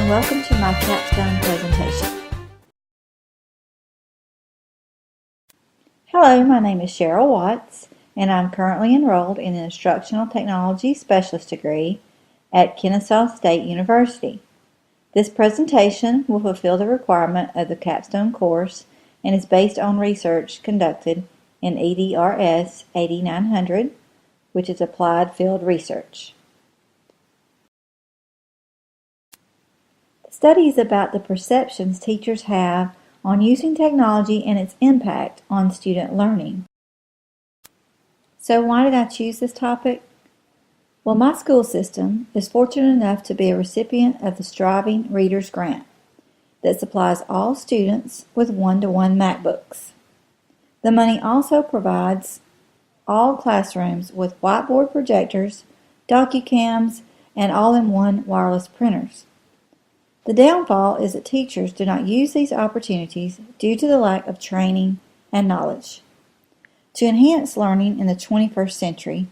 and welcome to my Capstone Presentation. Hello, my name is Cheryl Watts, and I'm currently enrolled in an Instructional Technology Specialist degree at Kennesaw State University. This presentation will fulfill the requirement of the Capstone course and is based on research conducted in EDRS 8900, which is Applied Field Research. The study is about the perceptions teachers have on using technology and its impact on student learning. So why did I choose this topic? Well, my school system is fortunate enough to be a recipient of the Striving Readers Grant that supplies all students with one-to-one MacBooks. The money also provides all classrooms with whiteboard projectors, docu-cams, and all-in-one wireless printers. The downfall is that teachers do not use these opportunities due to the lack of training and knowledge. To enhance learning in the 21st century,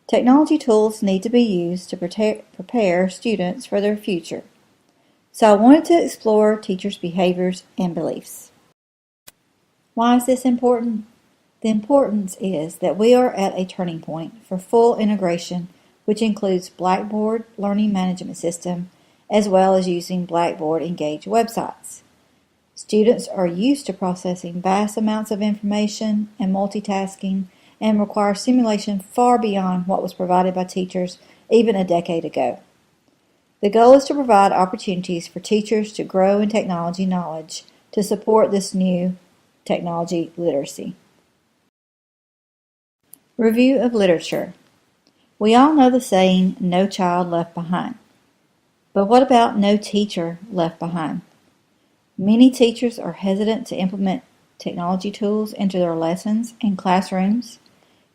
technology tools need to be used to prepare students for their future. So I wanted to explore teachers' behaviors and beliefs. Why is this important? The importance is that we are at a turning point for full integration, which includes Blackboard Learning Management System, as well as using Blackboard Engage websites. Students are used to processing vast amounts of information and multitasking and require simulation far beyond what was provided by teachers even a decade ago. The goal is to provide opportunities for teachers to grow in technology knowledge to support this new technology literacy. Review of literature. We all know the saying, "No child left behind." But what about no teacher left behind? Many teachers are hesitant to implement technology tools into their lessons and classrooms.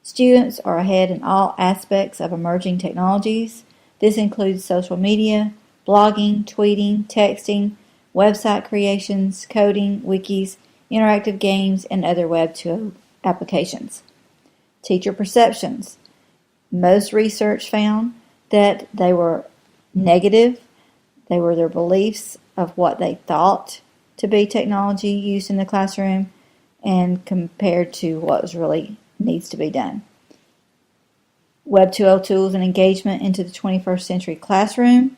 Students are ahead in all aspects of emerging technologies. This includes social media, blogging, tweeting, texting, website creations, coding, wikis, interactive games, and other Web 2.0 applications. Teacher perceptions. Most research found that they were negative. They were their beliefs of what they thought to be technology used in the classroom and compared to what really needs to be done. Web 2.0 tools and engagement into the 21st century classroom.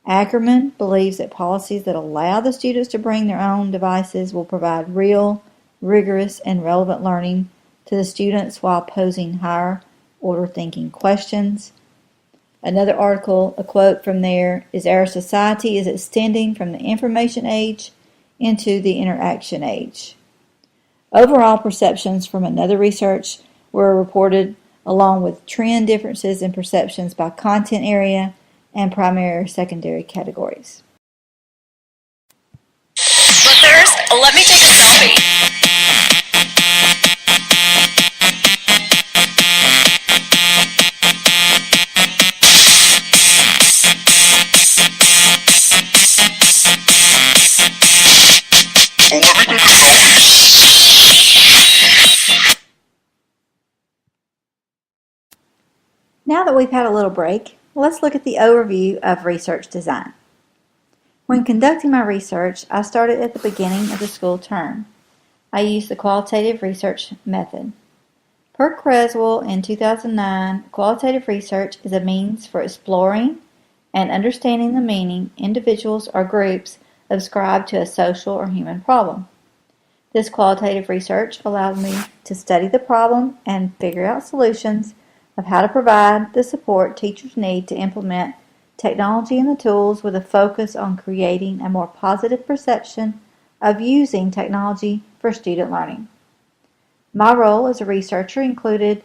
Ackerman believes that policies that allow the students to bring their own devices will provide real, rigorous, and relevant learning to the students while posing higher order thinking questions. Another article, a quote from there, is our society is extending from the information age into the interaction age. Overall perceptions from another research were reported along with trend differences in perceptions by content area and primary or secondary categories. Listeners, let me take a selfie. Now that we've had a little break, let's look at the overview of research design. When conducting my research, I started at the beginning of the school term. I used the qualitative research method. Per Creswell in 2009, qualitative research is a means for exploring and understanding the meaning individuals or groups ascribe to a social or human problem. This qualitative research allowed me to study the problem and figure out solutions of how to provide the support teachers need to implement technology and the tools with a focus on creating a more positive perception of using technology for student learning. My role as a researcher included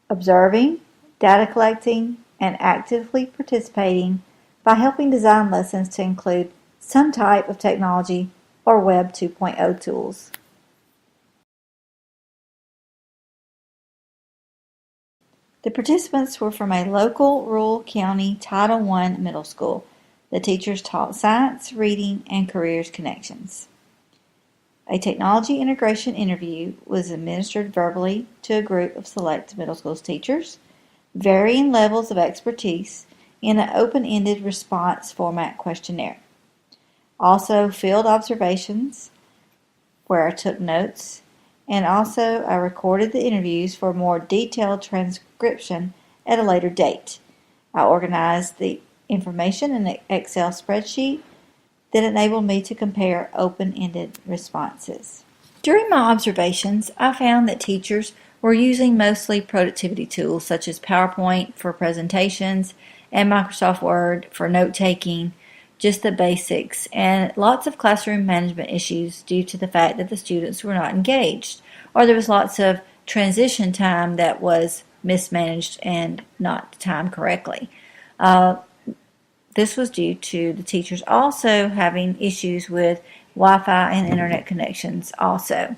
observing, data collecting, and actively participating by helping design lessons to include some type of technology or Web 2.0 tools. The participants were from a local rural county Title I middle school. The teachers taught science, reading, and careers connections. A technology integration interview was administered verbally to a group of select middle school teachers, varying levels of expertise, in an open-ended response format questionnaire. also field observations where I took notes, and also I recorded the interviews for more detailed transcription at a later date. I organized the information in an Excel spreadsheet that enabled me to compare open-ended responses. During my observations, I found that teachers were using mostly productivity tools such as PowerPoint for presentations and Microsoft Word for note-taking, just the basics, and lots of classroom management issues due to the fact that the students were not engaged, or there was lots of transition time that was mismanaged and not timed correctly. This was due to the teachers also having issues with Wi-Fi and internet connections also.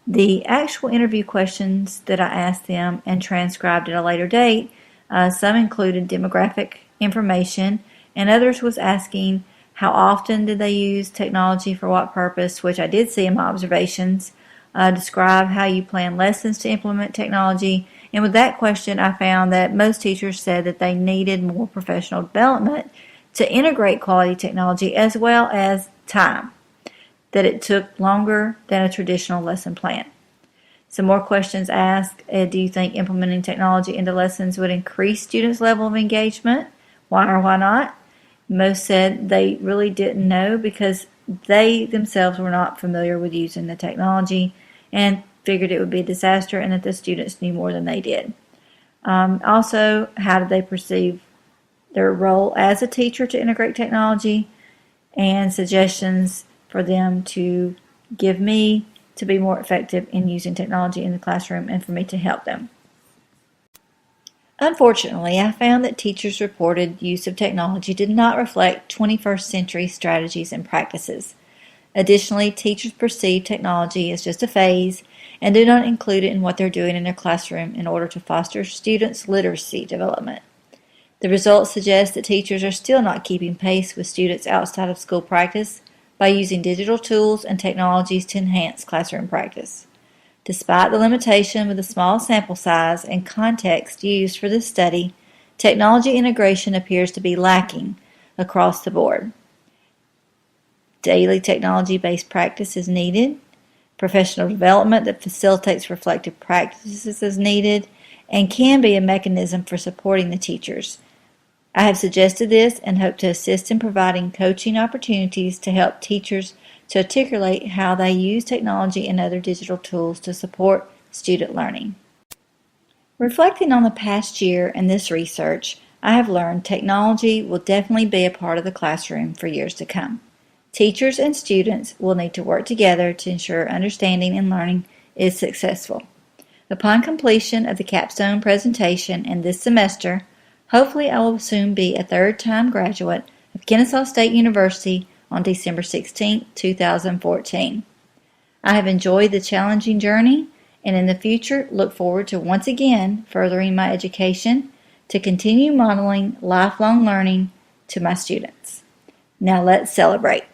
The actual interview questions that I asked them and transcribed at a later date, some included demographic information, and others was asking how often did they use technology for what purpose, which I did see in my observations. Describe how you plan lessons to implement technology. And with that question, I found that most teachers said that they needed more professional development to integrate quality technology as well as time, that it took longer than a traditional lesson plan. Some more questions asked, do you think implementing technology into lessons would increase students' level of engagement? Why or why not? Most said they really didn't know because they themselves were not familiar with using the technology and figured it would be a disaster and that the students knew more than they did. Also, how did they perceive their role as a teacher to integrate technology, and suggestions for them to give me to be more effective in using technology in the classroom and for me to help them. Unfortunately, I found that teachers' reported use of technology did not reflect 21st century strategies and practices. Additionally, teachers perceive technology as just a phase and do not include it in what they're doing in their classroom in order to foster students' literacy development. The results suggest that teachers are still not keeping pace with students outside of school practice by using digital tools and technologies to enhance classroom practice. Despite the limitation with the small sample size and context used for this study, technology integration appears to be lacking across the board. Daily technology-based practice is needed. Professional development that facilitates reflective practices is needed and can be a mechanism for supporting the teachers. I have suggested this and hope to assist in providing coaching opportunities to help teachers to articulate how they use technology and other digital tools to support student learning. Reflecting on the past year and this research, I have learned technology will definitely be a part of the classroom for years to come. Teachers and students will need to work together to ensure understanding and learning is successful. Upon completion of the Capstone Presentation in this semester, hopefully I will soon be a third-time graduate of Kennesaw State University on December 16, 2014. I have enjoyed the challenging journey and in the future look forward to once again furthering my education to continue modeling lifelong learning to my students. Now let's celebrate.